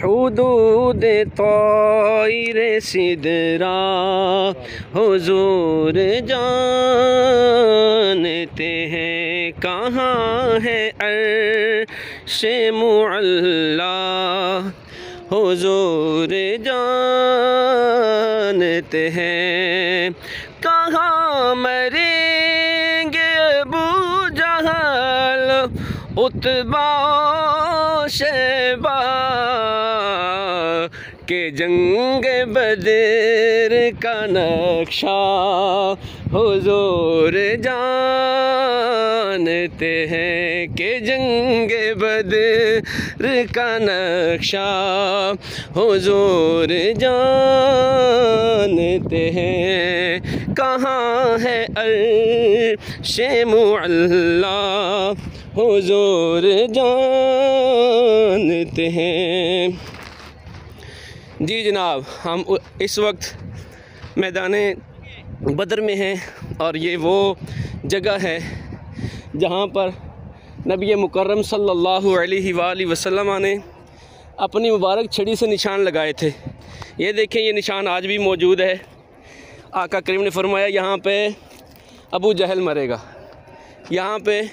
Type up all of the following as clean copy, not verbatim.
हुदूद तौइर सिदरा हुजूर जानते हैं कहाँ है अर्शे मुअल्ला हुजूर जानते हैं कहाँ मरेंगे अबू जहल उतबा शैबा के जंग बदर का नक्शा हुजूर जानते हैं कि जंग बदर का नक्शा हुजूर जानते हैं कहाँ है अर्शे मुअल्ला हुजूर जानते हैं। जी जनाब, हम इस वक्त मैदान बदर में हैं और ये वो जगह है जहाँ पर नबी मुकर्रम सल्लल्लाहु अलैहि वसल्लम ने अपनी मुबारक छड़ी से निशान लगाए थे। ये देखें, ये निशान आज भी मौजूद है। आका करीम ने फरमाया यहाँ पे अबू जहल मरेगा, यहाँ पे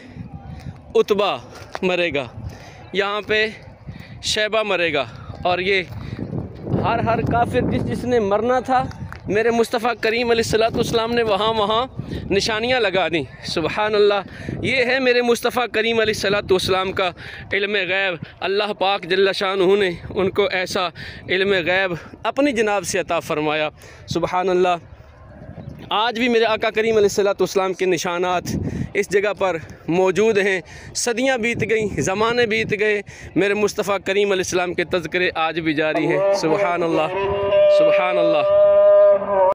उतबा मरेगा, यहाँ पे शैबा मरेगा और ये हर काफिर जिसने मरना था मेरे मुस्तफ़ा करीम अलैहिस्सलाम ने वहाँ निशानियाँ लगा दी। सुबहान अल्लाह, ये है मेरे मुस्तफ़ा करीम अलैहिस्सलाम का इल्म गैब। अल्लाह पाक जल्ल शानुहु ने उनको ऐसा इल्म गैब अपनी जनाब से अता फ़रमाया। सुबहान अल्लाह, आज भी मेरे आका करीम अलैहिस्सलाम के निशानात इस जगह पर मौजूद हैं। सदियाँ बीत गई, ज़माने बीत गए, मेरे मुस्तफ़ा करीम अलैहिस्सलाम के तज़किरे आज भी जारी हैं। सुबहान अल्लाह, सुबहान अल्लाह।